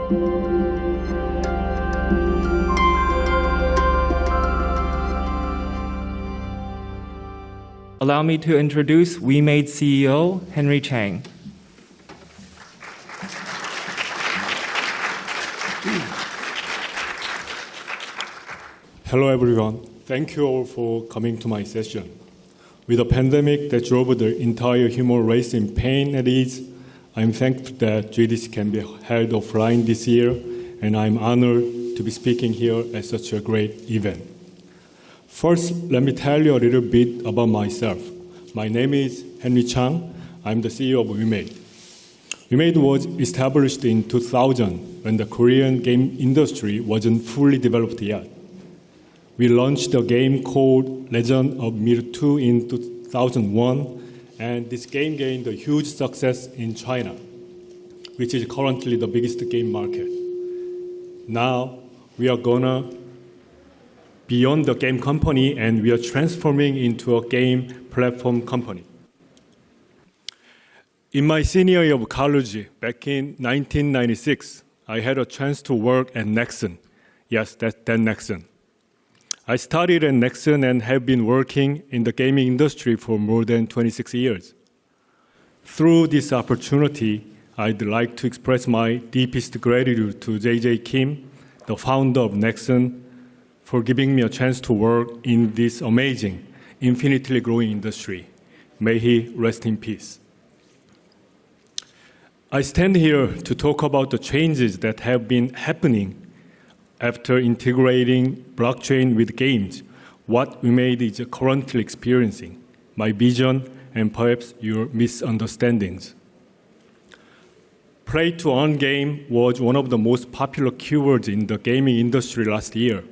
Allow me to introduce WEMADE CEO, Henry Chang. Hello, everyone. Thank you all for coming to my session. With a pandemic that drove the entire human race in pain and ease, I'm thankful that GDC can be held offline this year, and I'm honored to be speaking here at such a great event. First, let me tell you a little bit about myself. My name is Henry Chang. I'm the CEO of WEMADE. WEMADE was established in 2000 when the Korean game industry wasn't fully developed yet. We launched a game called Legend of Mir 2 in 2001, and this game gained a huge success in China, which is currently the biggest game market. Now, we are gonna beyond the game company, and we are transforming into a game platform company. In my senior year of college, back in 1996, I had a chance to work at Nexon. Yes, that's Nexon. I studied at Nexon and have been working in the gaming industry for more than 26 years. Through this opportunity, I'd like to express my deepest gratitude to J.J. Kim, the founder of Nexon, for giving me a chance to work in this amazing, infinitely growing industry. May he rest in peace. I stand here to talk about the changes that have been happening after integrating blockchain with games, what WEMADE is currently experiencing, my vision, and perhaps your misunderstandings. Play-to-earn game was one of the most popular keywords in the gaming industry last year.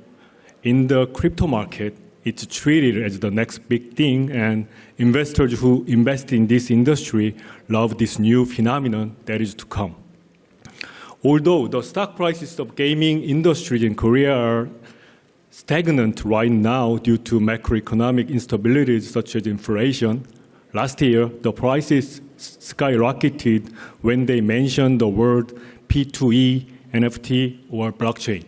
In the crypto market, it's treated as the next big thing, and investors who invest in this industry love this new phenomenon that is to come. Although the stock prices of gaming industries in Korea are stagnant right now due to macroeconomic instabilities such as inflation, last year the prices skyrocketed when they mentioned the word P2E, NFT, or blockchain.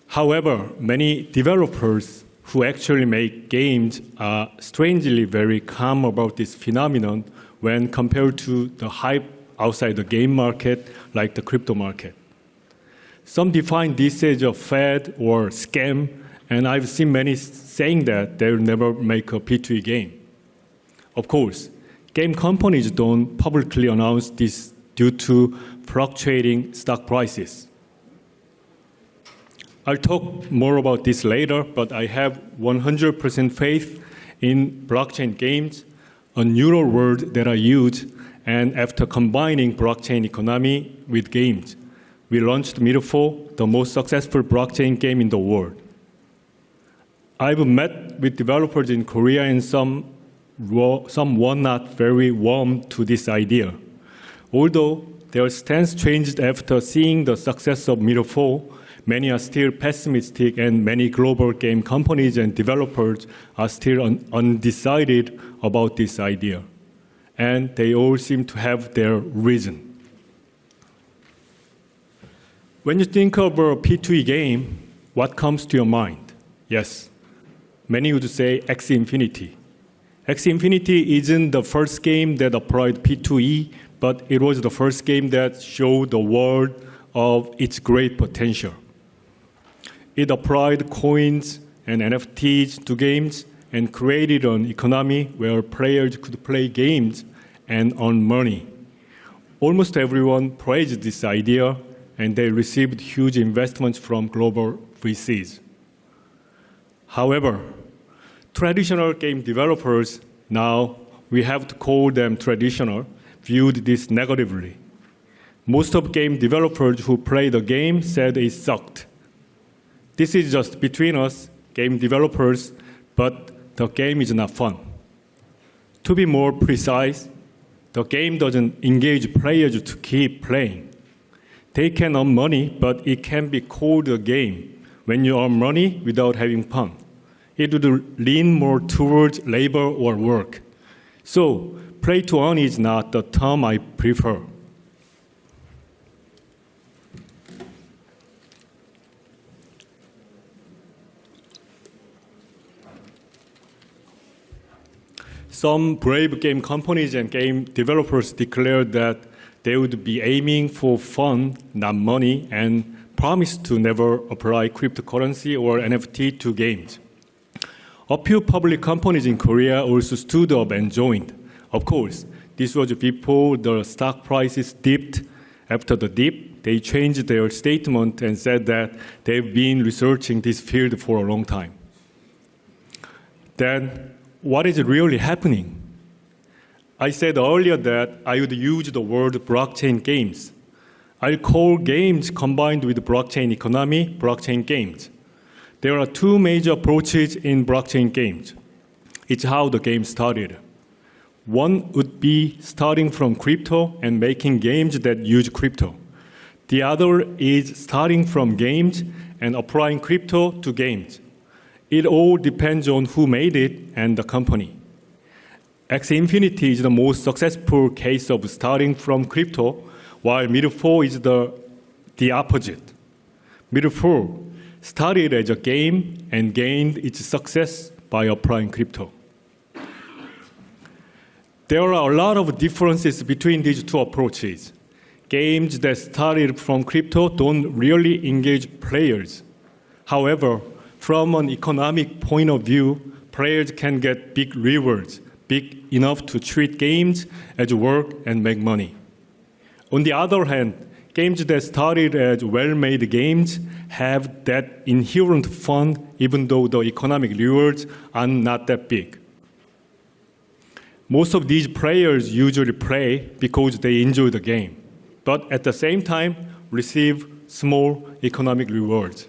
However, many developers who actually make games are strangely very calm about this phenomenon when compared to the hype outside the game market, like the crypto market. Some define this as a fad or scam, and I've seen many saying that they'll never make a P2E game. Of course, game companies don't publicly announce this due to fluctuating stock prices. I'll talk more about this later, but I have 100% faith in blockchain games, a neural word that I use. And after combining blockchain economy with games, we launched Mir 4, the most successful blockchain game in the world. I've met with developers in Korea, and some were not very warm to this idea. Although their stance changed after seeing the success of Mir 4, many are still pessimistic, and many global game companies and developers are still undecided about this idea. And they all seem to have their reason. When you think of a P2E game, what comes to your mind? Yes, many would say Axie Infinity. Axie Infinity isn't the first game that applied P2E, but it was the first game that showed the world of its great potential. It applied coins and NFTs to games and created an economy where players could play games and earn money. Almost everyone praised this idea, and they received huge investments from global VCs. However, traditional game developers, now we have to call them traditional, viewed this negatively. Most of game developers who played the game said it sucked. This is just between us, game developers, but the game is not fun. To be more precise, the game doesn't engage players to keep playing. They can earn money, but it can be called a game when you earn money without having fun. It would lean more towards labor or work. So, play to earn is not the term I prefer. some brave game companies and game developers declared that they would be aiming for fun, not money, and promised to never apply cryptocurrency or NFT to games. A few public companies in Korea also stood up and joined. Of course, this was before the stock prices dipped. After the dip, they changed their statement and said that they've been researching this field for a long time. Then, what is really happening? I said earlier that I would use the word blockchain games. I'll call games combined with blockchain economy blockchain games. There are two major approaches in blockchain games. It's how the game started. One would be starting from crypto and making games that use crypto. The other is starting from games and applying crypto to games. It all depends on who made it and the company. Axie Infinity is the most successful case of starting from crypto, while MMORPG is the opposite. MMORPG started as a game and gained its success by applying crypto. There are a lot of differences between these two approaches. Games that started from crypto don't really engage players. However, from an economic point of view, players can get big rewards, big enough to treat games as work and make money. On the other hand, games that started as well-made games have that inherent fun, even though the economic rewards are not that big. Most of these players usually play because they enjoy the game, but at the same time receive small economic rewards.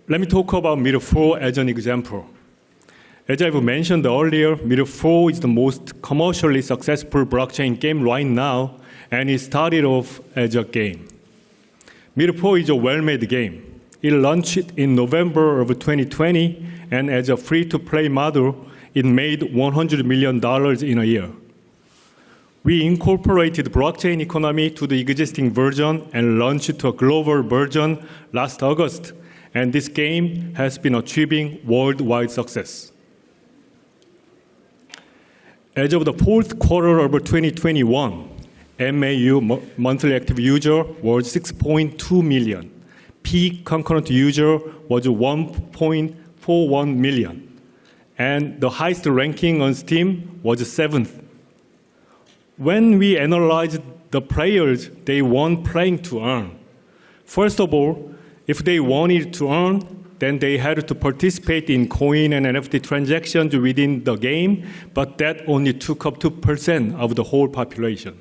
Let me talk about MMORPG as an example. As I've mentioned earlier, MMORPG is the most commercially successful blockchain game right now, and it started off as a game. MMORPG is a well-made game. It launched in November of 2020, and as a free-to-play model, it made $100 million in a year. We incorporated blockchain economy to the existing version and launched to a global version last August, and this game has been achieving worldwide success. As of the fourth quarter of 2021, MAU, monthly active user, was 6.2 million. Peak concurrent user was 1.41 million. And the highest ranking on Steam was 7th. When we analyzed the players, they weren't playing to earn. First of all, if they wanted to earn, then they had to participate in coin and NFT transactions within the game, but that only took up 2% of the whole population.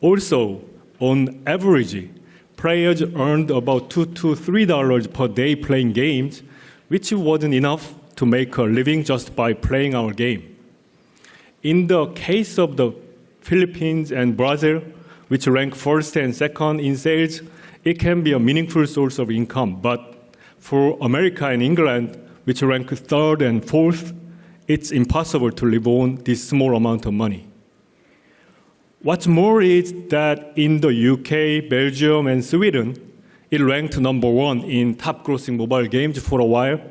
Also, on average, players earned about $2 to $3 per day playing games, which wasn't enough to make a living just by playing our game. In the case of the Philippines and Brazil, which rank first and second in sales, it can be a meaningful source of income. But for America and England, which rank third and fourth, it's impossible to live on this small amount of money. What's more is that in the UK, Belgium, and Sweden, it ranked number 1 in top grossing mobile games for a while,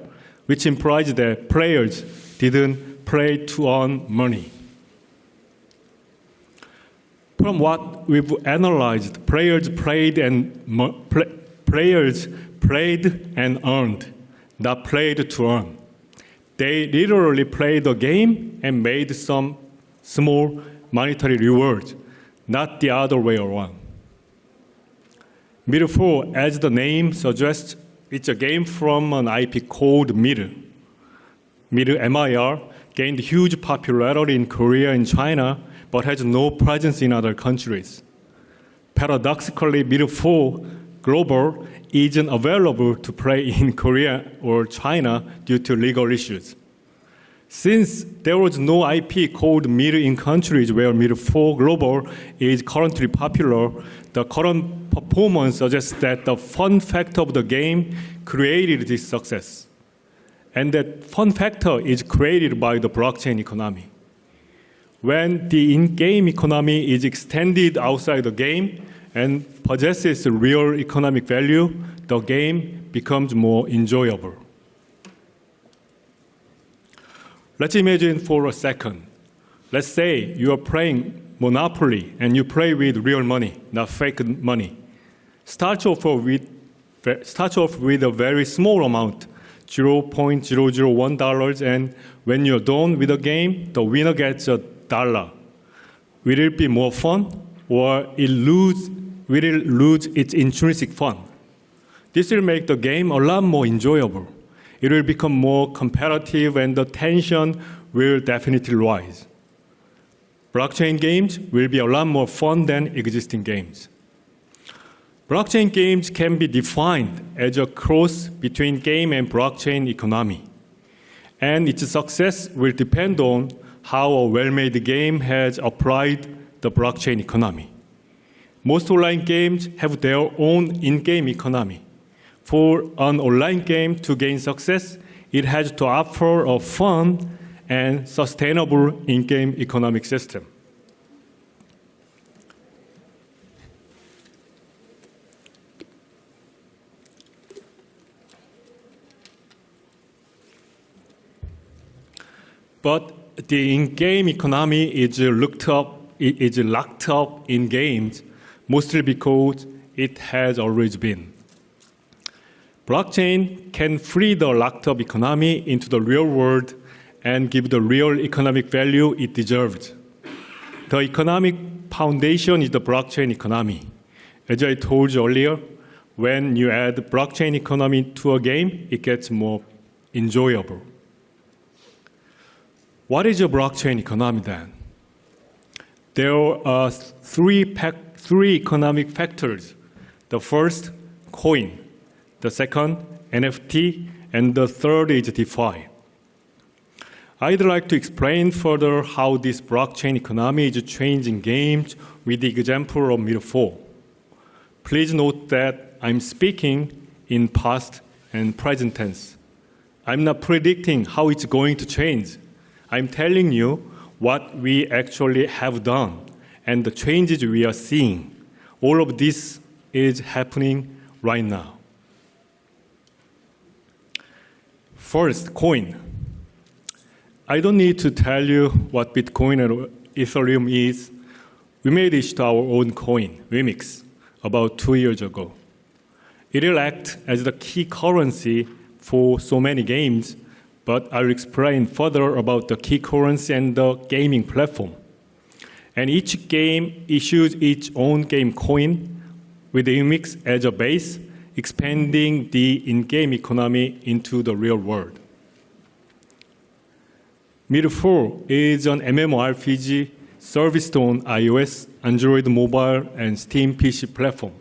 which implies that players didn't play to earn money. From what we've analyzed, players played and earned, not played to earn. They literally played the game and made some small monetary rewards, not the other way around. MMORPG, as the name suggests, it's a game from an IP called MIR. MIR gained huge popularity in Korea and China, but has no presence in other countries. Paradoxically, MMORPG Global isn't available to play in Korea or China due to legal issues. Since there was no IP called MIR in countries where MMORPG Global is currently popular, the current performance suggests that the fun factor of the game created this success. And that fun factor is created by the blockchain economy. When the in-game economy is extended outside the game and possesses real economic value, the game becomes more enjoyable. Let's imagine for a second. Let's say you are playing Monopoly and you play with real money, not fake money. Start off with a very small amount, $0.001, and when you're done with the game, the winner gets $1. Will it be more fun, or will it lose its intrinsic fun? This will make the game a lot more enjoyable. It will become more competitive, and the tension will definitely rise. Blockchain games will be a lot more fun than existing games. Blockchain games can be defined as a cross between game and blockchain economy. And its success will depend on how a well-made game has applied the blockchain economy. Most online games have their own in-game economy. For an online game to gain success, it has to offer a fun and sustainable in-game economic system. But the in-game economy is locked up in games, mostly because it has always been. Blockchain can free the locked-up economy into the real world and give the real economic value it deserves. The economic foundation is the blockchain economy. As I told you earlier, when you add blockchain economy to a game, it gets more enjoyable. What is a blockchain economy then? There are three economic factors. The first, coin. The second, NFT. And the third is DeFi. I'd like to explain further how this blockchain economy is changing games with the example of metaphor. Please note that I'm speaking in past and present tense. I'm not predicting how it's going to change. I'm telling you what we actually have done and the changes we are seeing. All of this is happening right now. First, coin. I don't need to tell you what Bitcoin and Ethereum is. We made it our own coin, WEMADE, about 2 years ago. It will act as the key currency for so many games, but I'll explain further about the key currency and the gaming platform. And each game issues its own game coin with WEMADE as a base, expanding the in-game economy into the real world. MMORPG is an MMORPG serviced on iOS, Android mobile, and Steam PC platform.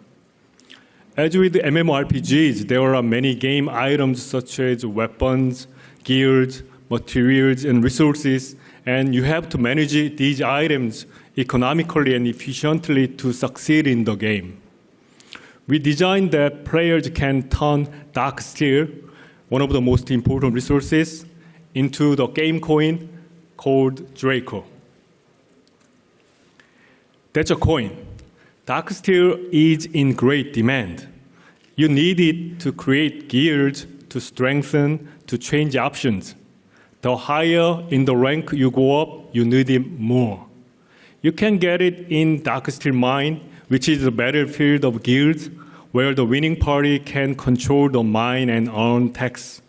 As with MMORPGs, there are many game items such as weapons, gears, materials, and resources, and you have to manage these items economically and efficiently to succeed in the game. We designed that players can turn dark steel, one of the most important resources, into the game coin called Draco. That's a coin. Dark steel is in great demand. You need it to create gears, to strengthen, to change options. The higher in the rank you go up, you need it more. You can get it in Dark Steel Mine, which is the battlefield of guilds, where the winning party can control the mine and earn tax.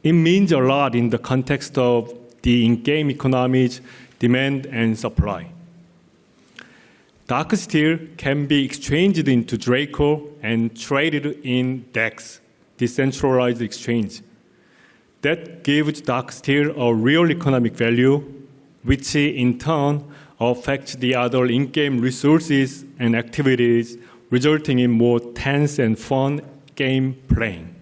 It means a lot in the context of the in-game economy's demand and supply. Dark steel can be exchanged into Draco and traded in DEX, decentralized exchange. That gives dark steel a real economic value, which in turn affects the other in-game resources and activities, resulting in more tense and fun game playing.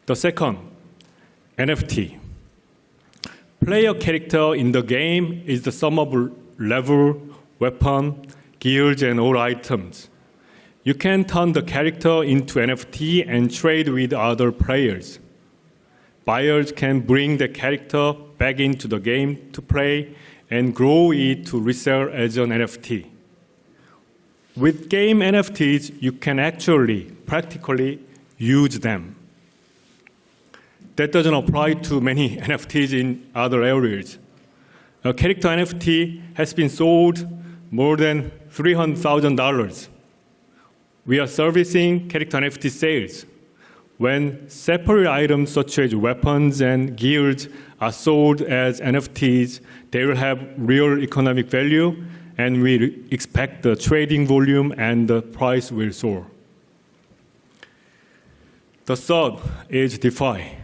The second, NFT. Player character in the game is the sum of level, weapon, gears, and all items. You can turn the character into NFT and trade with other players. Buyers can bring the character back into the game to play and grow it to resell as an NFT. With game NFTs, you can actually practically use them. that doesn't apply to many NFTs in other areas. A character NFT has been sold more than $300,000. We are servicing character NFT sales. When separate items such as weapons and gears are sold as NFTs, they will have real economic value, and we expect the trading volume and the price will soar. The third is DeFi.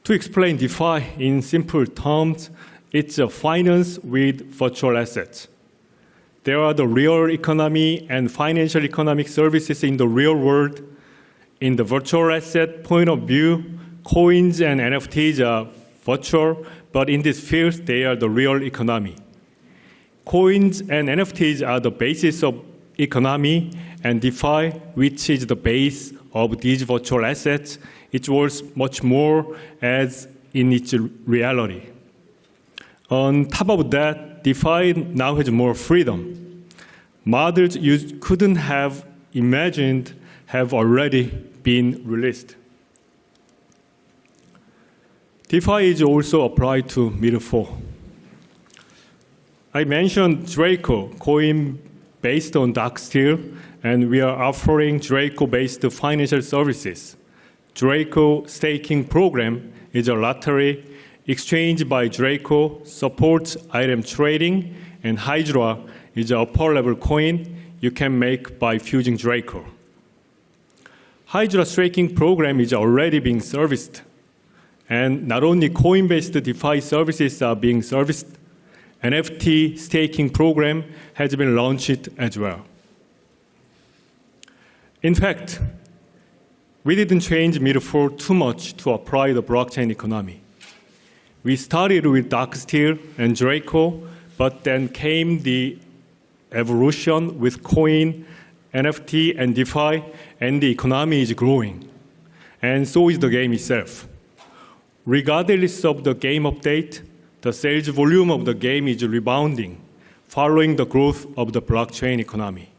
To explain DeFi in simple terms, it's a finance with virtual assets. There are the real economy and financial economic services in the real world. In the virtual asset point of view, coins and NFTs are virtual, but in this field, they are the real economy. Coins and NFTs are the basis of economy, and DeFi, which is the base of these virtual assets, it worth much more as in its reality. On top of that, DeFi now has more freedom. Models you couldn't have imagined have already been released. DeFi is also applied to Middle 4. I mentioned Draco, coin based on dark steel, and we are offering Draco-based financial services. Draco staking program is a lottery. Exchange by Draco supports item trading, and Hydra is an upper-level coin you can make by fusing Draco. Hydra staking program is already being serviced, and not only coin-based DeFi services are being serviced, NFT staking program has been launched as well. In fact, we didn't change Middle 4 too much to apply the blockchain economy. We started with dark steel and Draco, but then came the evolution with coin, NFT, and DeFi, and the economy is growing. And so is the game itself. Regardless of the game update, the sales volume of the game is rebounding, following the growth of the blockchain economy.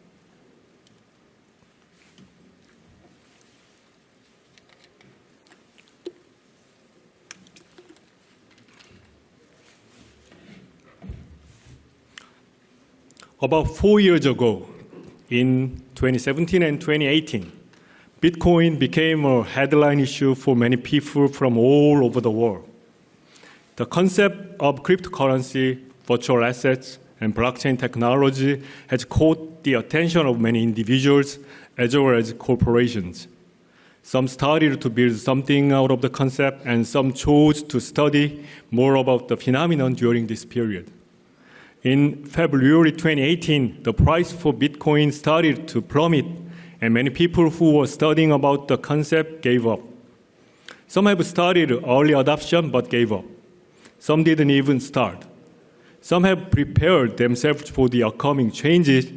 About 4 years ago, in 2017 and 2018, Bitcoin became a headline issue for many people from all over the world. The concept of cryptocurrency, virtual assets, and blockchain technology has caught the attention of many individuals as well as corporations. Some started to build something out of the concept, and some chose to study more about the phenomenon during this period. In February 2018, the price for Bitcoin started to plummet, and many people who were studying about the concept gave up. Some have started early adoption but gave up. Some didn't even start. Some have prepared themselves for the upcoming changes.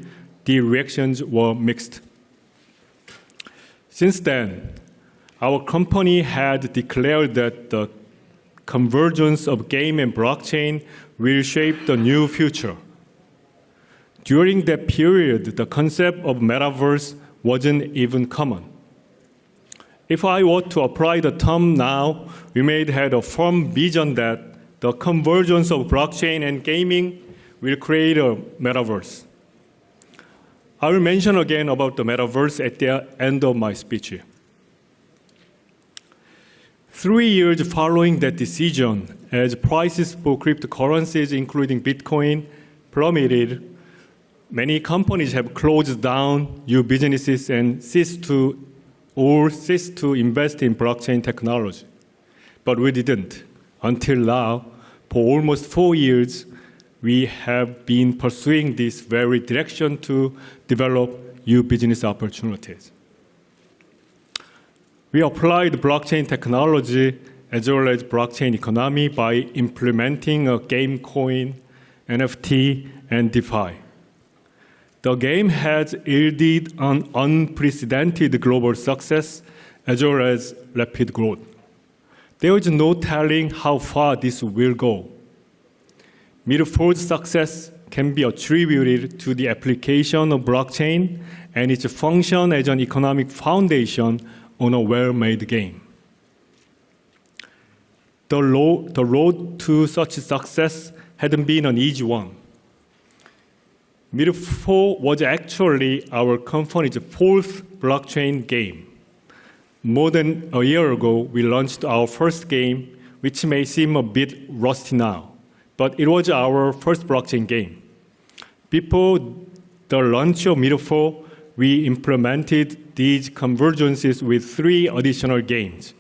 The reactions were mixed. Since then, our company had declared that the convergence of game and blockchain will shape the new future. During that period, the concept of metaverse wasn't even common. If I were to apply the term now, WEMADE had a firm vision that the convergence of blockchain and gaming will create a metaverse. I will mention again about the metaverse at the end of my speech. 3 years following that decision, as prices for cryptocurrencies, including Bitcoin, plummeted, many companies have closed down new businesses and ceased to invest in blockchain technology. But we didn't. Until now, for almost 4 years, we have been pursuing this very direction to develop new business opportunities. We applied blockchain technology as well as blockchain economy by implementing a game coin, NFT, and DeFi. The game has yielded an unprecedented global success as well as rapid growth. There is no telling how far this will go. Middle 4's success can be attributed to the application of blockchain and its function as an economic foundation on a well-made game. the road to such success hadn't been an easy one. MMORPG was actually our company's fourth blockchain game. More than a year ago, we launched our first game, which may seem a bit rusty now, but it was our first blockchain game. Before the launch of MMORPG, we implemented these convergences with 3 additional games.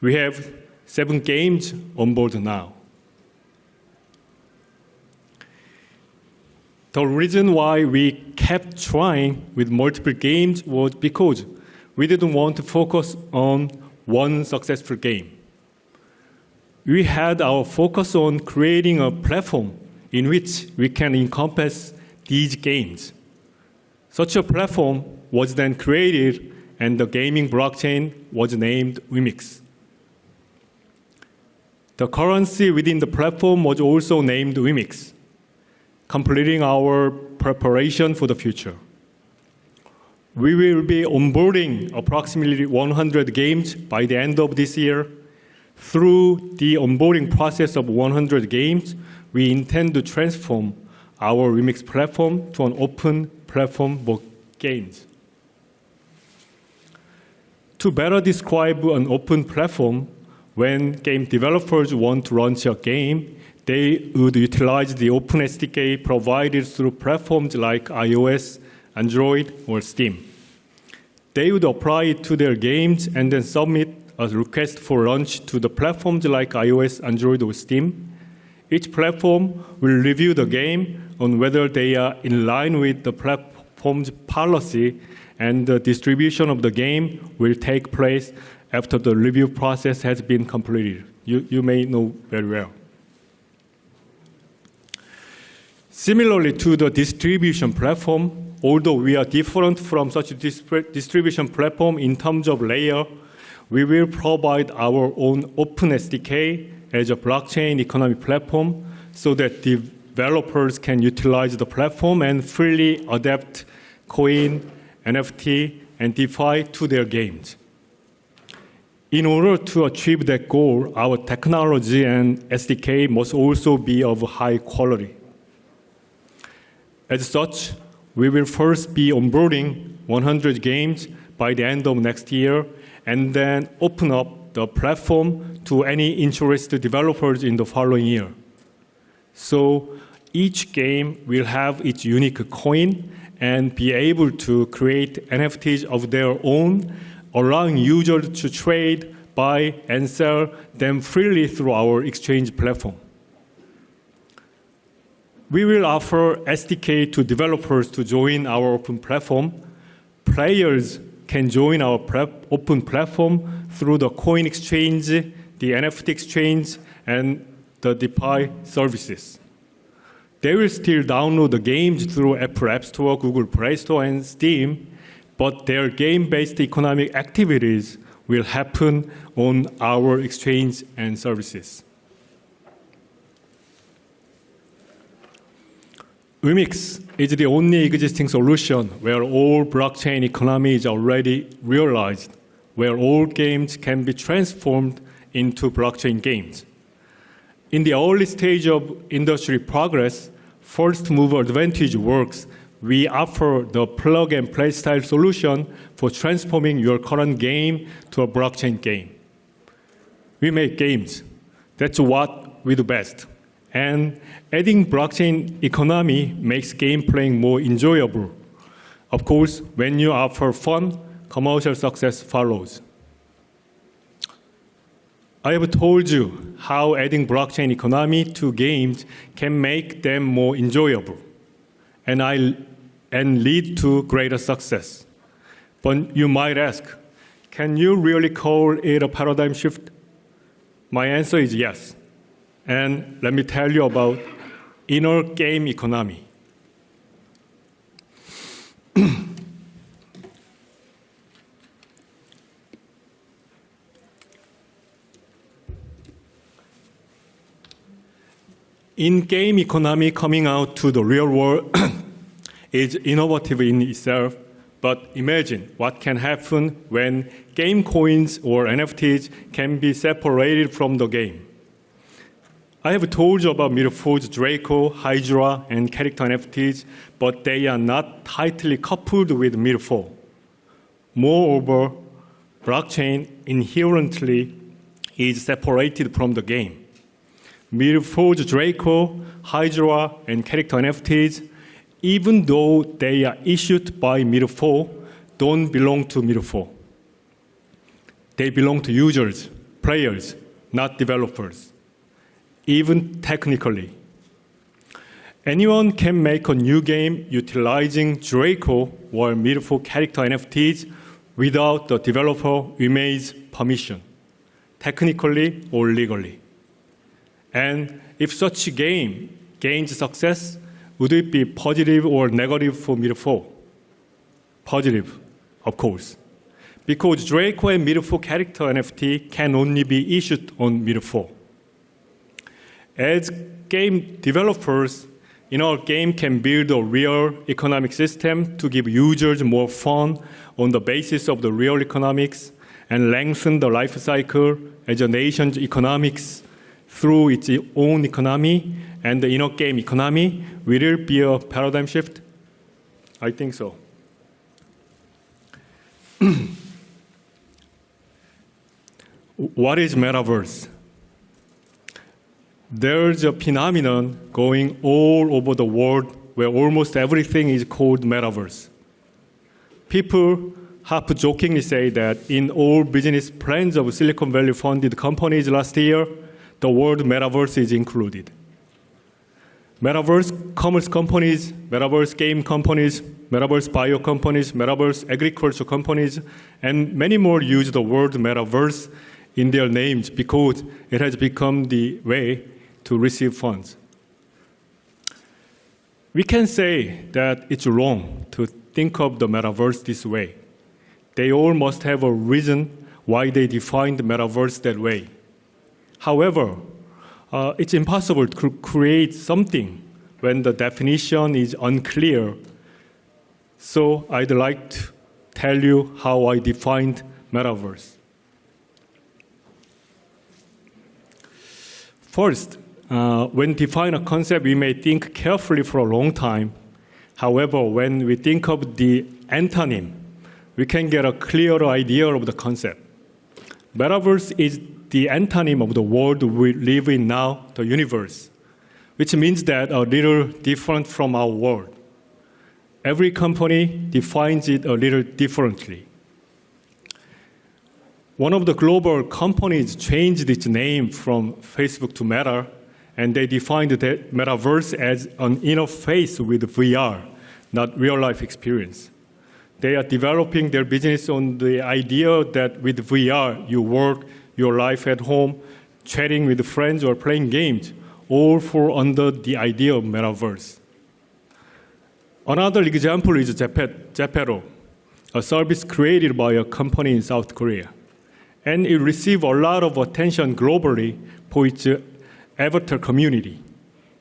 We have 7 games on board now. The reason why we kept trying with multiple games was because we didn't want to focus on one successful game. We had our focus on creating a platform in which we can encompass these games. Such a platform was then created, and the gaming blockchain was named WEMADE. The currency within the platform was also named WEMADE, completing our preparation for the future. We will be onboarding approximately 100 games by the end of this year. Through the onboarding process of 100 games, we intend to transform our WEMADE platform to an open platform for games. To better describe an open platform, when game developers want to launch a game, they would utilize the open SDK provided through platforms like iOS, Android, or Steam. They would apply it to their games and then submit a request for launch to the platforms like iOS, Android, or Steam. Each platform will review the game on whether they are in line with the platform's policy, and the distribution of the game will take place after the review process has been completed. You may know very well. Similarly to the distribution platform, although we are different from such a distribution platform in terms of layer, we will provide our own open SDK as a blockchain economy platform so that developers can utilize the platform and freely adapt coin, NFT, and DeFi to their games. In order to achieve that goal, our technology and SDK must also be of high quality. As such, we will first be onboarding 100 games by the end of next year, and then open up the platform to any interested developers in the following year. So each game will have its unique coin and be able to create NFTs of their own, allowing users to trade, buy, and sell them freely through our exchange platform. We will offer SDK to developers to join our open platform. Players can join our open platform through the coin exchange, the NFT exchange, and the DeFi services. They will still download the games through Apple App Store, Google Play Store, and Steam, but their game-based economic activities will happen on our exchange and services. WEMADE is the only existing solution where all blockchain economy is already realized, where all games can be transformed into blockchain games. In the early stage of industry progress, first mover advantage works. We offer the plug-and-play style solution for transforming your current game to a blockchain game. We make games. That's what we do best. And adding blockchain economy makes game playing more enjoyable. Of course, when you offer fun, commercial success follows. I have told you how adding blockchain economy to games can make them more enjoyable and lead to greater success. But you might ask, can you really call it a paradigm shift? My answer is yes. And let me tell you about inner game economy. In-game economy coming out to the real world is innovative in itself, But imagine what can happen when game coins or NFTs can be separated from the game. I have told you about Metafor's Draco, Hydra, and character NFTs, but they are not tightly coupled with Metafor. Moreover, blockchain inherently is separated from the game. Metafor's Draco, Hydra, and character NFTs, even though they are issued by Metafor, don't belong to Metafor. They belong to users, players, not developers, even technically. Anyone can make a new game utilizing Draco or Metafor character NFTs without the developer WEMADE's permission, technically or legally. And if such a game gains success, would it be positive or negative for Metafor? Positive, of course, because Draco and Metafor character NFT can only be issued on Metafor. As game developers, our game can build a real economic system to give users more fun on the basis of the real economics and lengthen the life cycle as a nation's economics through its own economy and the in-game economy. Will it be a paradigm shift? I think so. What is metaverse? There's a phenomenon going all over the world where almost everything is called metaverse. People half-jokingly say that in all business plans of Silicon Valley-funded companies last year, the word metaverse is included. Metaverse commerce companies, metaverse game companies, metaverse bio companies, metaverse agriculture companies, and many more use the word metaverse in their names because it has become the way to receive funds. We can say that it's wrong to think of the metaverse this way. They all must have a reason why they defined the metaverse that way. However, it's impossible to create something when the definition is unclear. So I'd like to tell you how I defined metaverse. First, when define a concept, we may think carefully for a long time. However, when we think of the antonym, we can get a clearer idea of the concept. Metaverse is the antonym of the world we live in now, the universe, which means that a little different from our world. Every company defines it a little differently. One of the global companies changed its name from Facebook to Meta, and they defined the metaverse as an interface with VR, not real-life experience. They are developing their business on the idea that with VR, you work your life at home, chatting with friends or playing games, all fall under the idea of metaverse. Another example is Zepeto, a service created by a company in South Korea. And it received a lot of attention globally for its avatar community.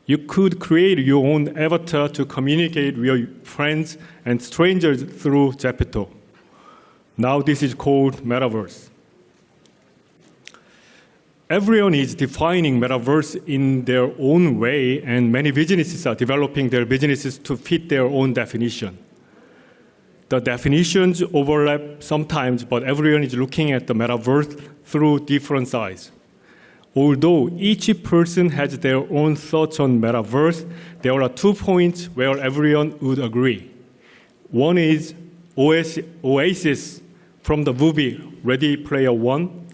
You could create your own avatar to communicate with your friends and strangers through Zepeto. Now this is called metaverse. Everyone is defining metaverse in their own way, and many businesses are developing their businesses to fit their own definition. The definitions overlap sometimes, but everyone is looking at the metaverse through different eyes. Although each person has their own thoughts on metaverse, there are 2 points where everyone would agree. One is Oasis from the movie Ready Player One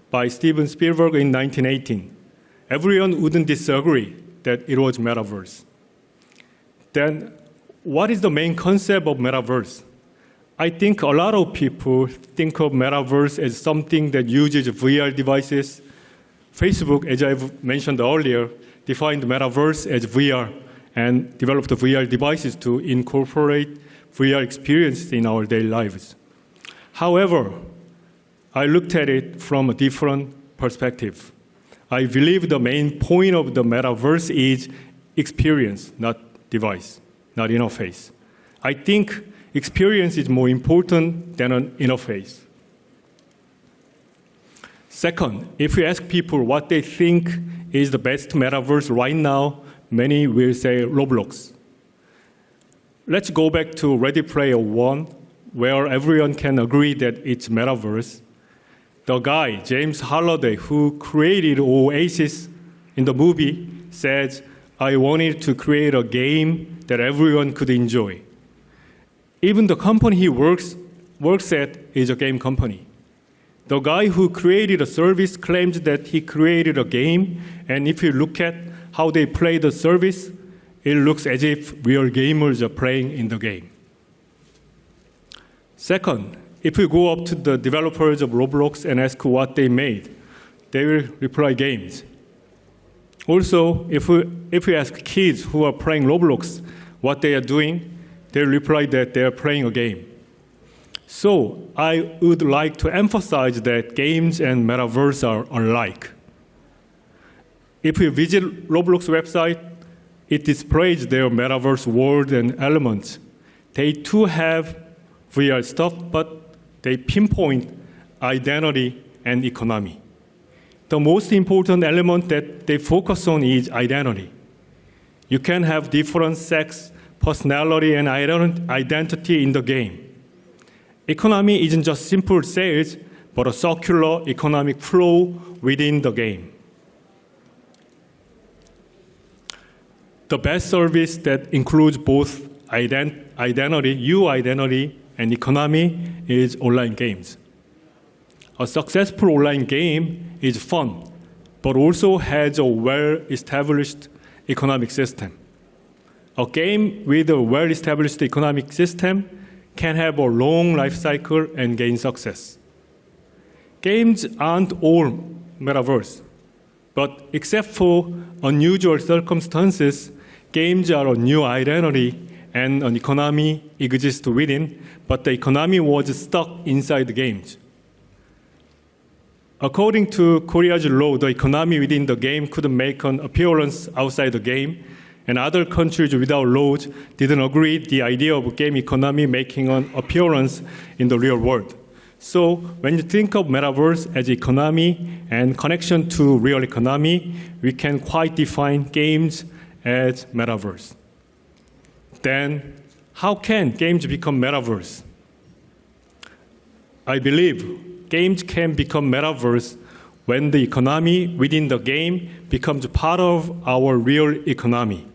by Steven Spielberg in 1918. Everyone wouldn't disagree that it was metaverse. Then, what is the main concept of metaverse? I think a lot of people think of metaverse as something that uses VR devices. Facebook, as I've mentioned earlier, defined metaverse as VR and developed VR devices to incorporate VR experiences in our daily lives. However, I looked at it from a different perspective. I believe the main point of the metaverse is experience, not device, not interface. I think experience is more important than an interface. Second, if you ask people what they think is the best metaverse right now, many will say Roblox. Let's go back to Ready Player One, where everyone can agree that it's metaverse. The guy, James Halliday, who created Oasis in the movie, says, I wanted to create a game that everyone could enjoy. Even the company he works at is a game company. The guy who created a service claims that he created a game, and if you look at how they play the service, it looks as if real gamers are playing in the game. Second, if you go up to the developers of Roblox and ask what they made, they will reply games. Also, if we ask kids who are playing Roblox what they are doing, they reply that they are playing a game. So I would like to emphasize that games and metaverse are alike. If you visit Roblox website, it displays their metaverse world and elements. They too have VR stuff, but they pinpoint identity and economy. The most important element that they focus on is identity. You can have different sex, personality, and identity in the game. Economy isn't just simple sales, but a circular economic flow within the game. The best service that includes both identity, and economy is online games. A successful online game is fun, but also has a well-established economic system. A game with a well-established economic system can have a long life cycle and gain success. Games aren't all metaverse, but except for unusual circumstances, games are a new identity and an economy exists within, but the economy was stuck inside the games. According to Korea's law, the economy within the game could make an appearance outside the game, and other countries without laws didn't agree the idea of game economy making an appearance in the real world. So when you think of metaverse as economy and connection to real economy, we can quite define games as metaverse. Then how can games become metaverse? I believe games can become metaverse when the economy within the game becomes part of our real economy.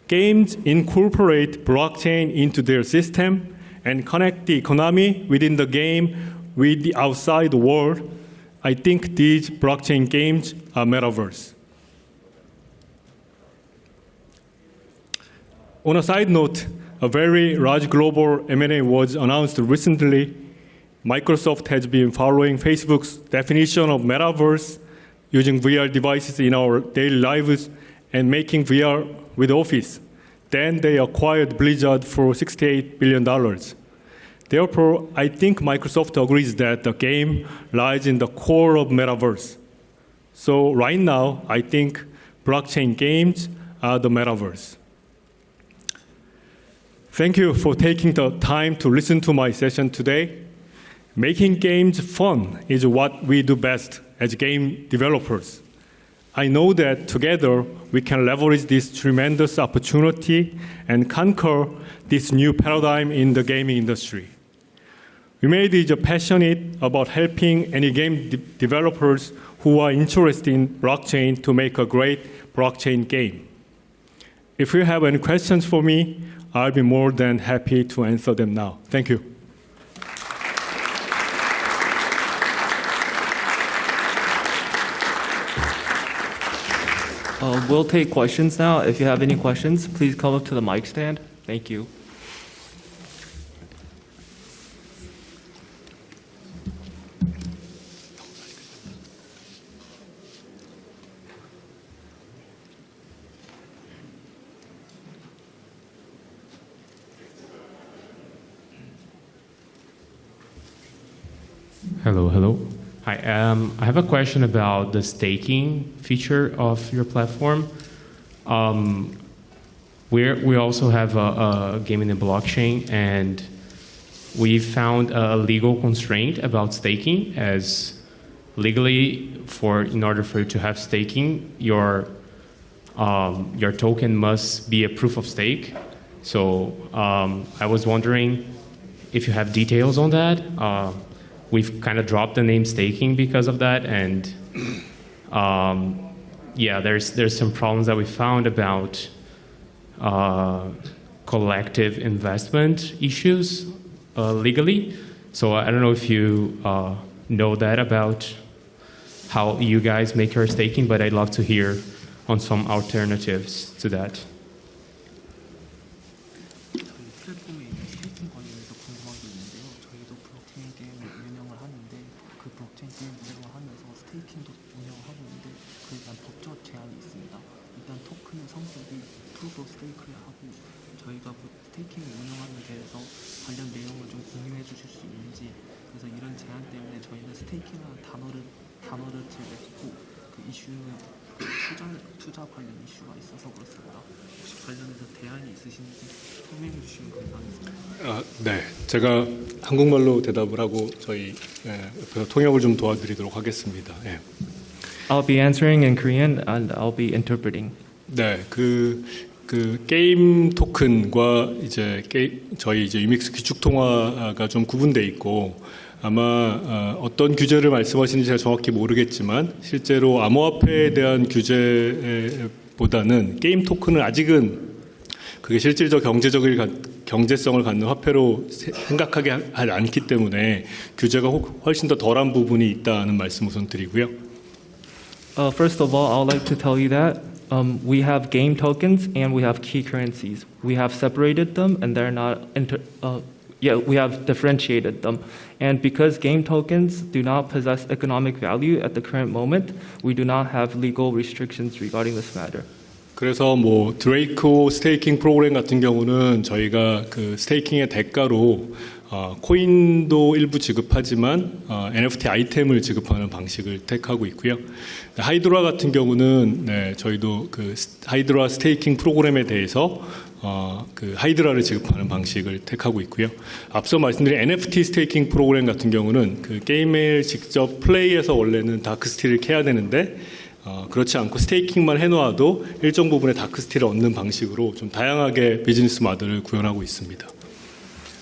Games incorporate blockchain into their system and connect the economy within the game with the outside world. I think these blockchain games are metaverse. On a side note, a very large global M&A was announced recently. Microsoft has been following Facebook's definition of metaverse, using VR devices in our daily lives and making VR with Office. Then they acquired Blizzard for $68 billion. Therefore, I think Microsoft agrees that the game lies in the core of metaverse. So right now, I think blockchain games are the metaverse. Thank you for taking the time to listen to my session today. Making games fun is what we do best as game developers. I know that together we can leverage this tremendous opportunity and conquer this new paradigm in the gaming industry. WEMADE is passionate about helping any game developers who are interested in blockchain to make a great blockchain game. If you have any questions for me, I'll be more than happy to answer them now. Thank you. We'll take questions now. If you have any questions, please come up to the mic stand. Thank you. Hello. Hi, I have a question about the staking feature of your platform. Would we also have a game in the blockchain, and we found a legal constraint about staking, as legally, in order for you to have staking, your token must be a proof of stake. So I was wondering if you have details on that. We've kind of dropped the name staking because of that, and yeah, there's some problems that we found about collective investment issues legally. So I don't know if you know that about how you guys make your staking, but I'd love to hear on some alternatives to that. 플랫폼에 있는 스테이킹 관련해서 궁금한 게 있는데요. 저희도 블록체인 게임을 운영을 하는데 그 블록체인 게임 운영을 하면서 스테이킹도 운영을 하고 있는데 그에 대한 법적 제한이 있습니다. 일단 토큰의 성격이 프루프 오브 스테이크를 하고 저희가 스테이킹을 운영하는 데에서 관련 내용을 좀 공유해 주실 수 있는지, 그래서 이런 제한 때문에 저희는 스테이킹이라는 단어를 제외했고 그 이슈는 투자 관련 이슈가 있어서 그렇습니다. 혹시 관련해서 대안이 있으신지 설명해 주시면 감사하겠습니다. 네, 제가 한국말로 대답을 하고 저희 옆에서 통역을 좀 도와드리도록 하겠습니다. 예. I'll be answering in Korean and I'll be interpreting. 네, 그 게임 토큰과 이제 저희 이제 유믹스 기축 통화가 좀 구분돼 있고, 아마 어떤 규제를 말씀하시는지 제가 정확히 모르겠지만 실제로 암호화폐에 대한 규제보다는 게임 토큰은 아직은 그게 실질적 경제성을 갖는 화폐로 생각하지 않기 때문에 규제가 훨씬 더 덜한 부분이 있다는 말씀 우선 드리고요. First of all, I'd like to tell you that we have game tokens and we have key currencies. We have separated them and they're not we have differentiated them. And because game tokens do not possess economic value at the current moment, we do not have legal restrictions regarding this matter. 그래서 뭐 드레이코 스테이킹 프로그램 같은 경우는 저희가 그 스테이킹의 대가로 코인도 일부 지급하지만 NFT 아이템을 지급하는 방식을 택하고 있고요. 하이드라 같은 경우는 저희도 그 하이드라 스테이킹 프로그램에 대해서 그 하이드라를 지급하는 방식을 택하고 있고요. 앞서 말씀드린 NFT 스테이킹 프로그램 같은 경우는 그 게임을 직접 플레이해서 원래는 다크스틸을 캐야 되는데 그렇지 않고 스테이킹만 해놓아도 일정 부분의 다크스틸을 얻는 방식으로 좀 다양하게 비즈니스 모델을 구현하고 있습니다.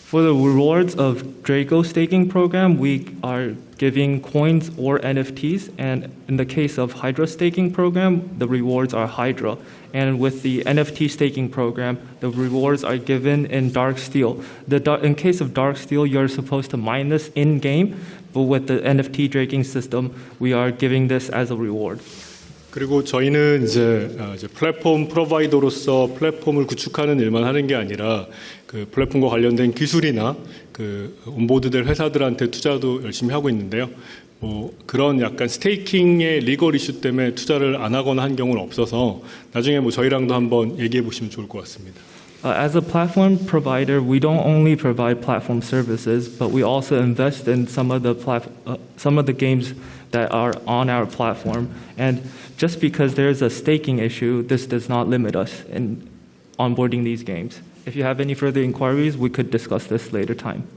For the rewards of Draco staking program, we are giving coins or NFTs, and in the case of Hydra staking program, the rewards are Hydra. And with the NFT staking program, the rewards are given in Dark Steel. In case of Dark Steel, you're supposed to mine this in-game, but with the NFT draking system, we are giving this as a reward. 그리고 저희는 이제 플랫폼 프로바이더로서 플랫폼을 구축하는 일만 하는 게 아니라 그 플랫폼과 관련된 기술이나 그 온보드될 회사들한테 투자도 열심히 하고 있는데요. 뭐 그런 약간 스테이킹의 리걸 이슈 때문에 투자를 안 하거나 한 경우는 없어서 나중에 뭐 저희랑도 한번 얘기해 보시면 좋을 것 같습니다. As a platform provider, we don't only provide platform services, but we also invest in some of the games that are on our platform. And just because there's a staking issue, this does not limit us in onboarding these games. If you have any further inquiries, we could discuss this later time.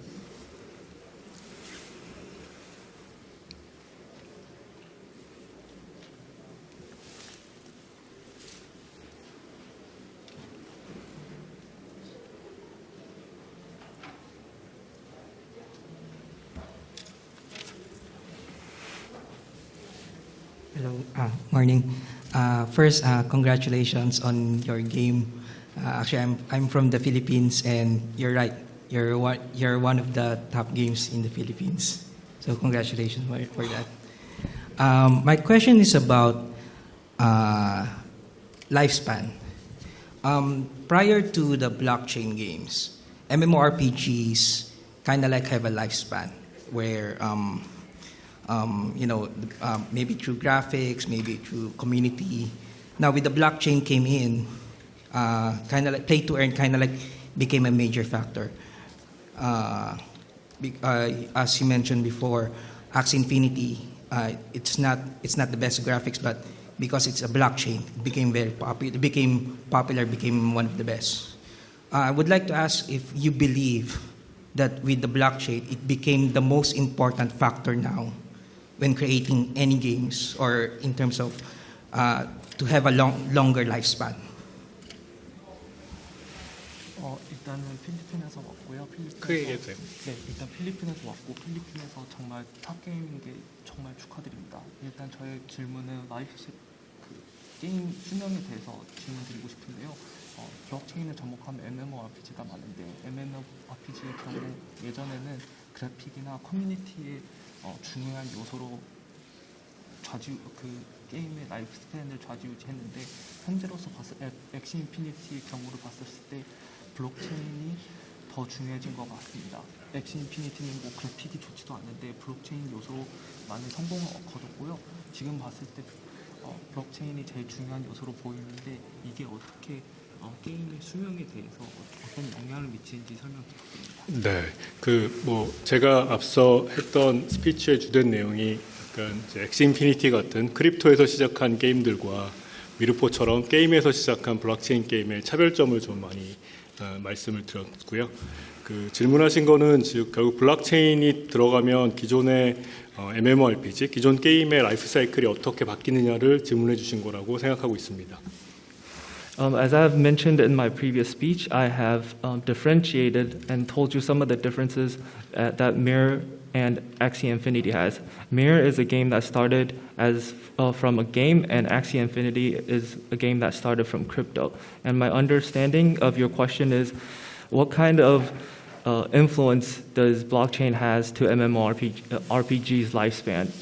Hello, morning. First, congratulations on your game. Actually, I'm from the Philippines, and you're right. You're one of the top games in the Philippines. So congratulations for that. My question is about lifespan. Prior to the blockchain games, MMORPGs kind of like have a lifespan where maybe through graphics, maybe through community. Now with the blockchain came in, kind of like play to earn kind of like became a major factor. As you mentioned before, Axie Infinity, it's not the best graphics, but because it's a blockchain. It became very popular. It became popular. Became one of the best. I would like to ask if you believe that with the blockchain, it became the most important factor now when creating any games or in terms of to have a longer lifespan. 일단은 필리핀에서 왔고요. 크게 얘기해도 돼요? 네, 일단 필리핀에서 왔고 필리핀에서 정말 탑 게임인 게 정말 축하드립니다. 일단 저의 질문은 게임 수명에 대해서 질문드리고 싶은데요. 블록체인을 접목하면 MMORPG가 많은데 MMORPG의 경우 예전에는 그래픽이나 커뮤니티의 중요한 요소로 게임의 라이프 스팬을 좌지우지했는데 현재로서 엑시 인피니티의 경우를 봤을 때 블록체인이 더 중요해진 것 같습니다. 엑시 인피니티는 뭐 그래픽이 좋지도 않는데 블록체인 요소로 많은 성공을 거뒀고요. 지금 봤을 때 블록체인이 제일 중요한 요소로 보이는데 이게 어떻게 게임의 수명에 대해서 어떤 영향을 미치는지 설명 부탁드립니다. 네, 제가 앞서 했던 스피치의 주된 내용이 약간 엑시 인피니티 같은 크립토에서 시작한 게임들과 미르포처럼 게임에서 시작한 블록체인 게임의 차별점을 좀 많이 말씀을 드렸고요. 질문하신 거는 즉 결국 블록체인이 들어가면 기존의 MMORPG, 기존 게임의 라이프 사이클이 어떻게 바뀌느냐를 질문해 주신 거라고 생각하고 있습니다. As I have mentioned in my previous speech, I have differentiated and told you some of the differences that Mirror and Axie Infinity has. Mirror is a game that started as from a game, and Axie Infinity is a game that started from crypto. And my understanding of your question is, what kind of influence does blockchain has to MMORPG's lifespan?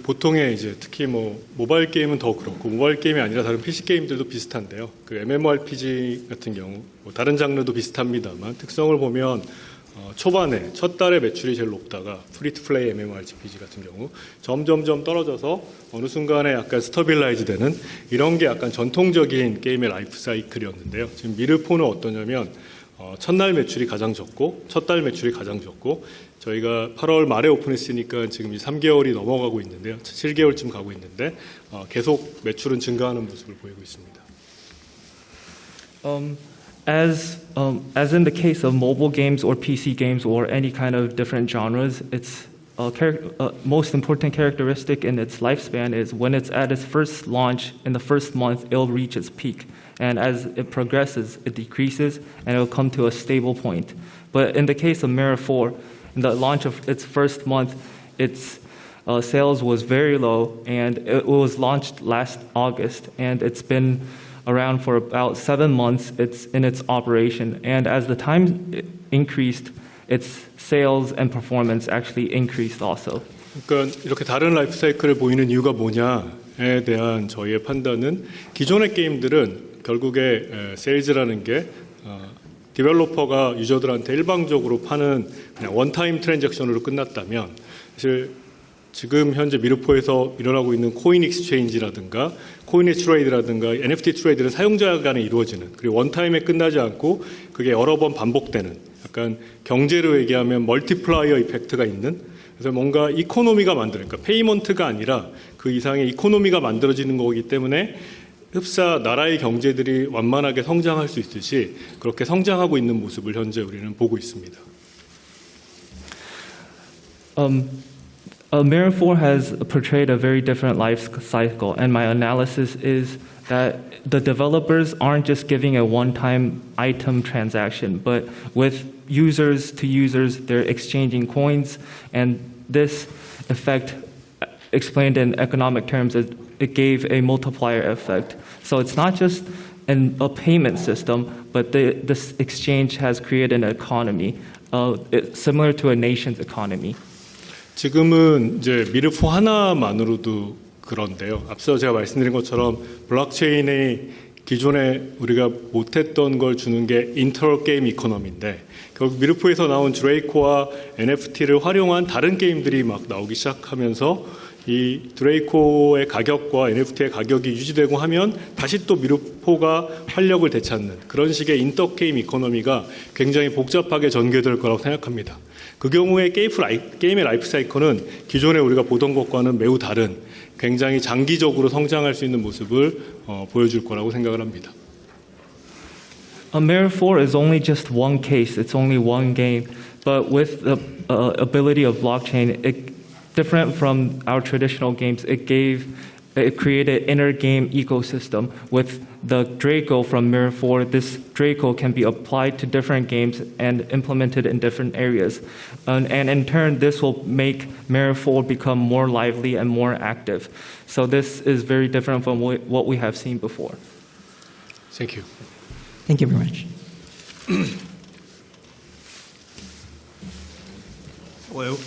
보통의 특히 모바일 게임은 더 그렇고 모바일 게임이 아니라 다른 PC 게임들도 비슷한데요. MMORPG 같은 경우 다른 장르도 비슷합니다만 특성을 보면 초반에 첫 달에 매출이 제일 높다가 프리투플레이 MMORPG 같은 경우 점점점 떨어져서 어느 순간에 약간 스터빌라이즈 되는 이런 게 약간 전통적인 게임의 라이프 사이클이었는데요. 지금 미르포는 어떠냐면 첫날 매출이 가장 적고 첫 달 매출이 가장 적고 저희가 8월 말에 오픈했으니까 지금 3개월이 넘어가고 있는데요. 7개월쯤 가고 있는데 계속 매출은 증가하는 모습을 보이고 있습니다. As in the case of mobile games or PC games or any kind of different genres, its most important characteristic in its lifespan is when it's at its first launch in the first month, it'll reach its peak. And as it progresses, it decreases and it'll come to a stable point. But in the case of Mirror 4, in the launch of its first month, its sales was very low, and it was launched last August, and it's been around for about 7 months. It's in its operation, and as the time increased, its sales and performance actually increased also. 그러니까 이렇게 다른 라이프 사이클을 보이는 이유가 뭐냐에 대한 저희의 판단은 기존의 게임들은 결국에 세일즈라는 게 디벨로퍼가 유저들한테 일방적으로 파는 그냥 원타임 트랜잭션으로 끝났다면 사실 지금 현재 미르포에서 일어나고 있는 코인 익스체인지라든가 코인의 트레이드라든가 NFT 트레이드는 사용자 간에 이루어지는 그리고 원타임에 끝나지 않고 그게 여러 번 반복되는 약간 경제로 얘기하면 멀티플라이어 이펙트가 있는 그래서 뭔가 이코노미가 그러니까 페이먼트가 아니라 그 이상의 이코노미가 만들어지는 거기 때문에 흡사 나라의 경제들이 완만하게 성장할 수 있듯이 그렇게 성장하고 있는 모습을 현재 우리는 보고 있습니다. Mirror 4 has portrayed a very different life cycle, and my analysis is that the developers aren't just giving a one-time item transaction, but with users to users, they're exchanging coins, and this effect, explained in economic terms, it gave a multiplier effect. So it's not just a payment system, but this exchange has created an economy similar to a nation's economy. 지금은 이제 미르포 하나만으로도 그런데요. 앞서 제가 말씀드린 것처럼 블록체인의 기존에 우리가 못했던 걸 주는 게 인터 게임 이코노미인데 결국 미르포에서 나온 드레이코와 NFT를 활용한 다른 게임들이 막 나오기 시작하면서 이 드레이코의 가격과 NFT의 가격이 유지되고 하면 다시 또 미르포가 활력을 되찾는 그런 식의 인터 게임 이코노미가 굉장히 복잡하게 전개될 거라고 생각합니다. 그 경우에 게임의 라이프 사이클은 기존에 우리가 보던 것과는 매우 다른 굉장히 장기적으로 성장할 수 있는 모습을 보여줄 거라고 생각을 합니다. Mirror 4 is only just one case, it's only one game, but with the ability of blockchain, different from our traditional games, it created inner game ecosystem. With the Draco from Mirror 4, this Draco can be applied to different games and implemented in different areas. And in turn, this will make Mirror 4 become more lively and more active. So this is very different from what we have seen before. Thank you. Thank you very much. Hello.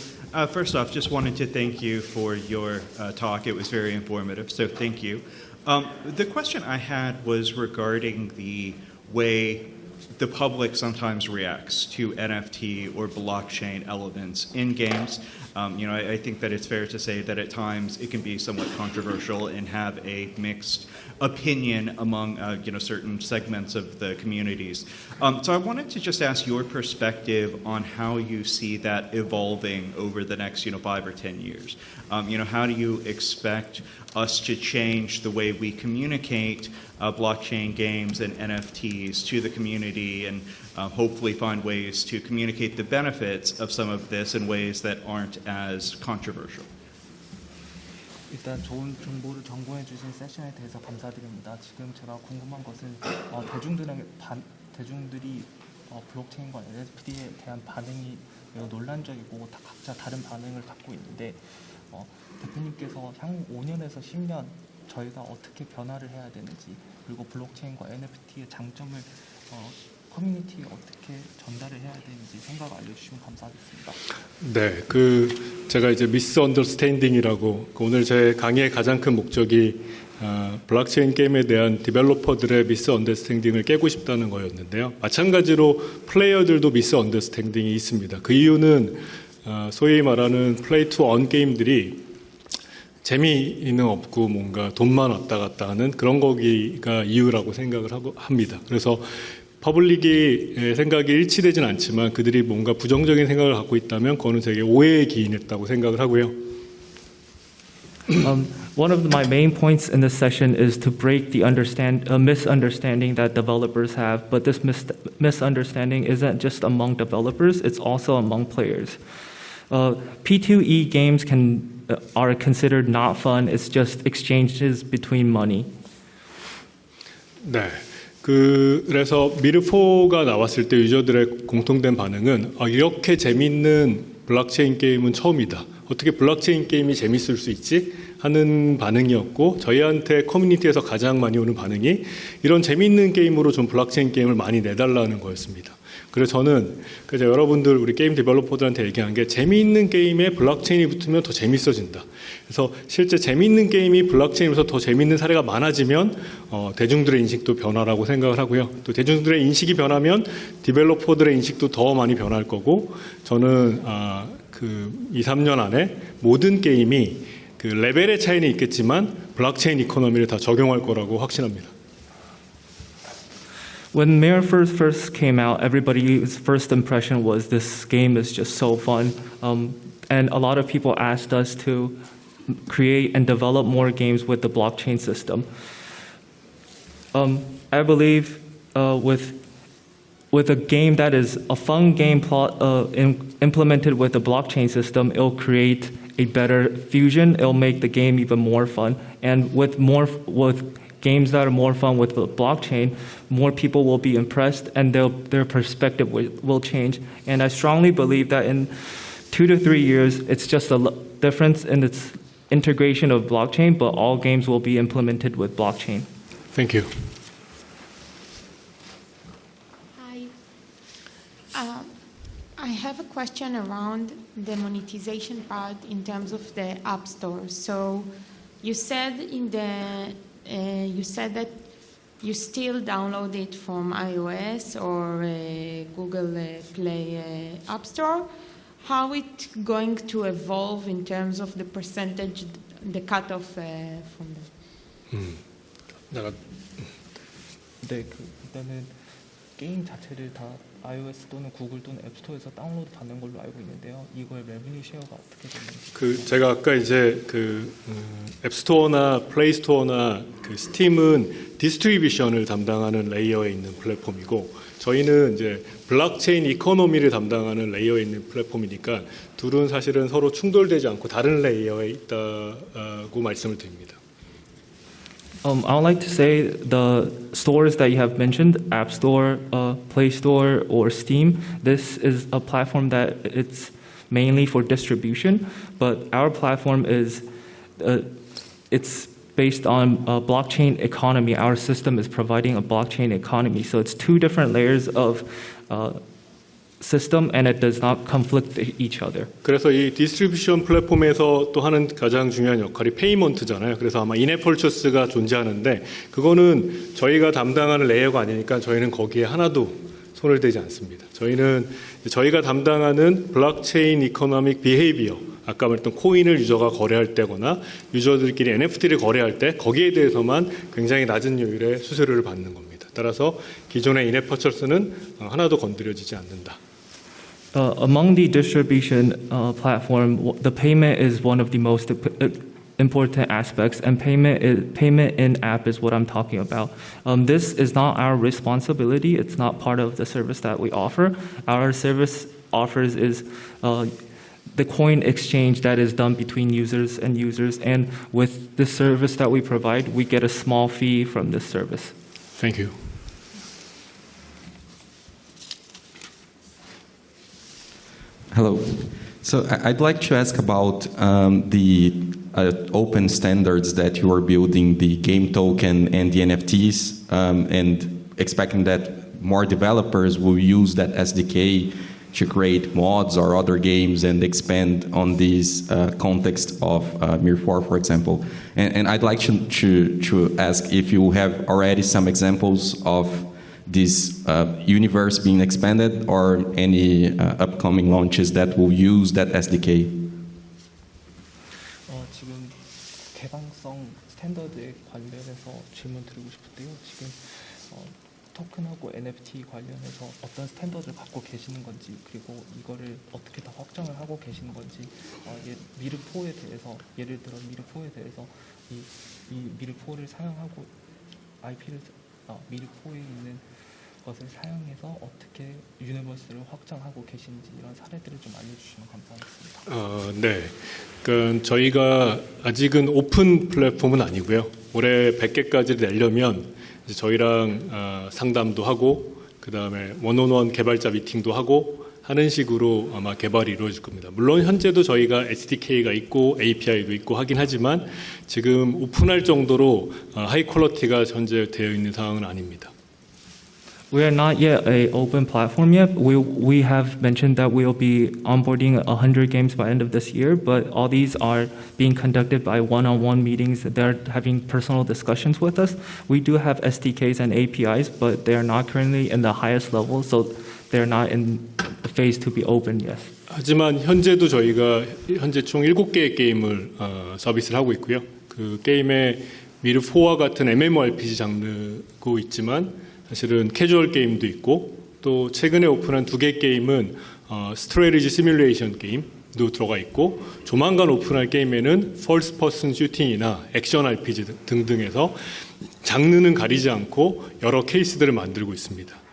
First off, just wanted to thank you for your talk. It was very informative, so thank you. The question I had was regarding the way the public sometimes reacts to NFT or blockchain elements in games. I think that it's fair to say that at times it can be somewhat controversial and have a mixed opinion among certain segments of the communities. So I wanted to just ask your perspective on how you see that evolving over the next 5 or 10 years. How do you expect us to change the way we communicate blockchain games and NFTs to the community, and hopefully find ways to communicate the benefits of some of this in ways that aren't as controversial? 일단 좋은 정보를 정보해 주신 세션에 대해서 감사드립니다. 지금 제가 궁금한 것은 대중들이 블록체인과 NFT에 대한 반응이 매우 논란적이고 각자 다른 반응을 갖고 있는데 대표님께서 향후 5년에서 10년 저희가 어떻게 변화를 해야 되는지, 그리고 블록체인과 NFT의 장점을 커뮤니티에 어떻게 전달을 해야 되는지 생각 알려주시면 감사하겠습니다. 네, 제가 이제 미스언더스탠딩이라고 오늘 제 강의의 가장 큰 목적이 블록체인 게임에 대한 디벨로퍼들의 미스언더스탠딩을 깨고 싶다는 거였는데요. 마찬가지로 플레이어들도 미스언더스탠딩이 있습니다. 그 이유는 소위 말하는 플레이 투 언 게임들이 재미는 없고 뭔가 돈만 왔다 갔다 하는 그런 거기가 이유라고 생각을 합니다. 그래서 퍼블릭이 생각이 일치되진 않지만 그들이 뭔가 부정적인 생각을 갖고 있다면 그거는 되게 오해에 기인했다고 생각을 하고요. One of my main points in this session is to break the misunderstanding that developers have, but this misunderstanding isn't just among developers, it's also among players. P2E games are considered not fun, it's just exchanges between money. 네. 그래서 미르4가 나왔을 때 유저들의 공통된 반응은 이렇게 재밌는 블록체인 게임은 처음이다. 어떻게 블록체인 게임이 재밌을 수 있지? 하는 반응이었고, 저희한테 커뮤니티에서 가장 많이 오는 반응이 이런 재밌는 게임으로 좀 블록체인 게임을 많이 내달라는 거였습니다. 그래서 저는 여러분들 우리 게임 디벨로퍼들한테 얘기한 게 재미있는 게임에 블록체인이 붙으면 더 재밌어진다. 그래서 실제 재미있는 게임이 블록체인에서 더 재미있는 사례가 많아지면 대중들의 인식도 변화라고 생각을 하고요. 또 대중들의 인식이 변하면 디벨로퍼들의 인식도 더 많이 변할 거고, 저는 2, 3년 안에 모든 게임이 그 레벨의 차이는 있겠지만 블록체인 이코노미를 다 적용할 거라고 확신합니다. When Mirror first came out, everybody's first impression was this game is just so fun. And a lot of people asked us to create and develop more games with the blockchain system. I believe with a game that is a fun game plot implemented with the blockchain system, it'll create a better fusion. It'll make the game even more fun. And with games that are more fun with the blockchain, more people will be impressed and their perspective will change. And I strongly believe that in 2 to 3 years, it's just a difference in its integration of blockchain, but all games will be implemented with blockchain. Thank you. Hi. I have a question around the monetization part in terms of the App Store. So you said that you still download it from iOS or Google Play App Store. How it going to evolve in terms of the percentage, the cutoff from that? 네, 일단은 게임 자체를 다 iOS 또는 구글 또는 앱스토어에서 다운로드 받는 걸로 알고 있는데요. 이거의 레베뉴 쉐어가 어떻게 되는지. 제가 아까 이제 앱스토어나 플레이스토어나 스팀은 디스트리뷰션을 담당하는 레이어에 있는 플랫폼이고 저희는 이제 블록체인 이코노미를 담당하는 레이어에 있는 플랫폼이니까 둘은 사실은 서로 충돌되지 않고 다른 레이어에 있다고 말씀을 드립니다. I would like to say the stores that you have mentioned, App Store, Play Store, or Steam, this is a platform that it's mainly for distribution, but our platform is, it's based on a blockchain economy. Our system is providing a blockchain economy. So it's two different layers of system and it does not conflict with each other. 그래서 이 디스트리뷰션 플랫폼에서 또 하는 가장 중요한 역할이 페이먼트잖아요. 그래서 아마 인앱 펄처스가 존재하는데 그거는 저희가 담당하는 레이어가 아니니까 저희는 거기에 하나도 손을 대지 않습니다. 저희는 저희가 담당하는 블록체인 이코노믹 비헤이비어, 아까 말했던 코인을 유저가 거래할 때거나 유저들끼리 NFT를 거래할 때 거기에 대해서만 굉장히 낮은 요율의 수수료를 받는 겁니다. 따라서 기존의 인앱 펄처스는 하나도 건드려지지 않는다. Among the distribution platform, the payment is one of the most important aspects, and payment in app is what I'm talking about. This is not our responsibility. It's not part of the service that we offer. Our service offers is the coin exchange that is done between users, and with the service that we provide, we get a small fee from this service. Thank you. Hello. So I'd like to ask about the open standards that you are building, the game token and the NFTs, and expecting that more developers will use that SDK to create mods or other games and expand on this context of MIR4, for example. And I'd like to ask if you have already some examples of this universe being expanded or any upcoming launches that will use that SDK. 지금 개방성 스탠더드에 관련해서 질문 드리고 싶은데요. 지금 토큰하고 NFT 관련해서 어떤 스탠더드를 갖고 계시는 건지 그리고 이거를 어떻게 더 확장을 하고 계시는 건지 미르4에 대해서 예를 들어 미르4에 대해서 이 미르4를 사용하고 IP를 미르4에 있는 것을 사용해서 어떻게 유니버스를 확장하고 계신지 이런 사례들을 좀 알려주시면 감사하겠습니다. 네. 그러니까 저희가 아직은 오픈 플랫폼은 아니고요. 올해 100개까지 내려면 이제 저희랑 상담도 하고 그다음에 원온원 개발자 미팅도 하고 하는 식으로 아마 개발이 이루어질 겁니다. 물론 현재도 저희가 SDK가 있고 API도 있고 하긴 하지만 지금 오픈할 정도로 하이 퀄리티가 현재 되어 있는 상황은 아닙니다. We are not yet an open platform yet. We have mentioned that we'll be onboarding 100 games by end of this year, but all these are being conducted by one-on-one meetings. They're having personal discussions with us. We do have SDKs and APIs, but they are not currently in the highest level, so they're not in the phase to be open yet. 하지만 현재도 저희가 현재 총 7개의 게임을 서비스를 하고 있고요. 그 게임에 미르4와 같은 MMORPG 장르고 있지만 사실은 캐주얼 게임도 있고 또 최근에 오픈한 2개 게임은 스트레이지 시뮬레이션 게임도 들어가 있고 조만간 오픈할 게임에는 퍼스트 퍼슨 슈팅이나 액션 RPG 등등해서 장르는 가리지 않고 여러 케이스들을 만들고 있습니다.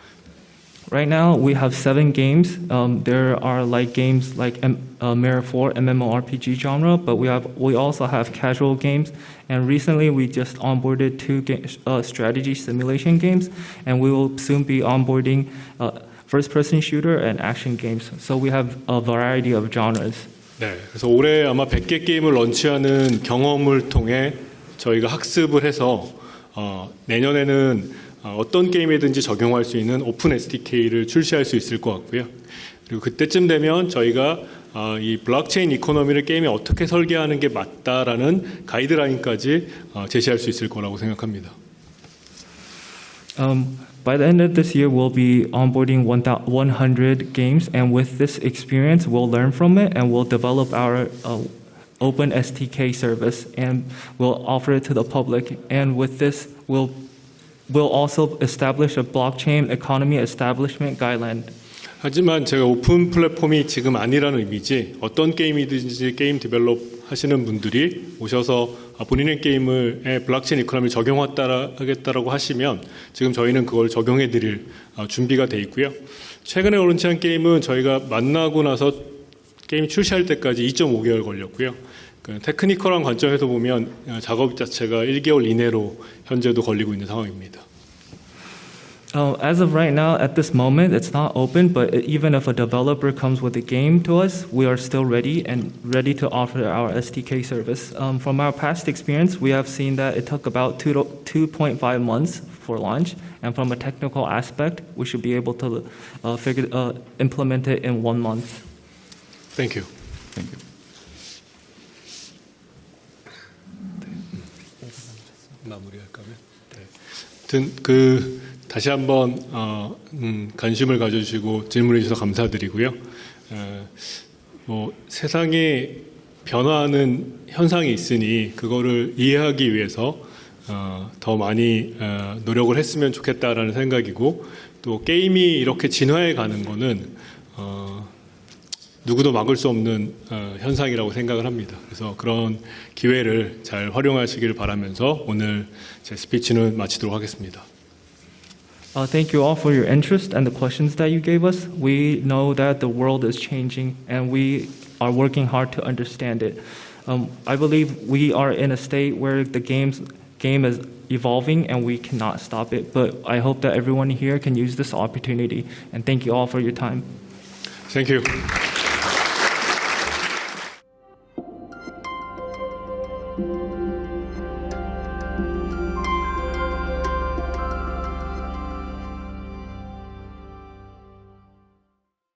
Right now, we have 7 games. There are games like MMORPG MMORPG genre, but we also have casual games. And recently, we just onboarded 2 strategy simulation games, and we will soon be onboarding first-person shooter and action games. So we have a variety of genres. 네, 그래서 올해 아마 100개 게임을 런치하는 경험을 통해 저희가 학습을 해서 내년에는 어떤 게임에든지 적용할 수 있는 오픈 SDK를 출시할 수 있을 것 같고요. 그리고 그때쯤 되면 저희가 이 블록체인 이코노미를 게임에 어떻게 설계하는 게 맞다라는 가이드라인까지 제시할 수 있을 거라고 생각합니다. By the end of this year, we'll be onboarding 100 games, and with this experience, we'll learn from it, and we'll develop our open SDK service, and we'll offer it to the public. And with this, we'll will also establish a blockchain economy establishment guideline. 하지만 제가 오픈 플랫폼이 지금 아니라는 의미지 어떤 게임이든지 게임 디벨롭 하시는 분들이 오셔서 본인의 게임을 블록체인 이코노미 적용하겠다라고 하시면 지금 저희는 그걸 적용해 드릴 준비가 돼 있고요. 최근에 론치한 게임은 저희가 만나고 나서 게임 출시할 때까지 2.5개월 걸렸고요. 그 테크니컬한 관점에서 보면 작업 자체가 1개월 이내로 현재도 걸리고 있는 상황입니다. As of right now, at this moment, it's not open, but even if a developer comes with a game to us, we are still ready to offer our SDK service. From our past experience, we have seen that it took about 2.5 months for launch, and from a technical aspect, we should be able to implement it in 1 month. Thank you. Thank you. 마무리할까요? 다시 한번 관심을 가져주시고 질문해 주셔서 감사드리고요. 세상에 변화하는 현상이 있으니 그거를 이해하기 위해서 더 많이 노력을 했으면 좋겠다라는 생각이고 또 게임이 이렇게 진화해 가는 거는 누구도 막을 수 없는 현상이라고 생각을 합니다. 그래서 그런 기회를 잘 활용하시길 바라면서 오늘 제 스피치는 마치도록 하겠습니다. Thank you all for your interest and the questions that you gave us. We know that the world is changing and we are working hard to understand it. I believe we are in a state where the game is evolving and we cannot stop it. But I hope that everyone here can use this opportunity. And thank you all for your time. Thank you. Thank you.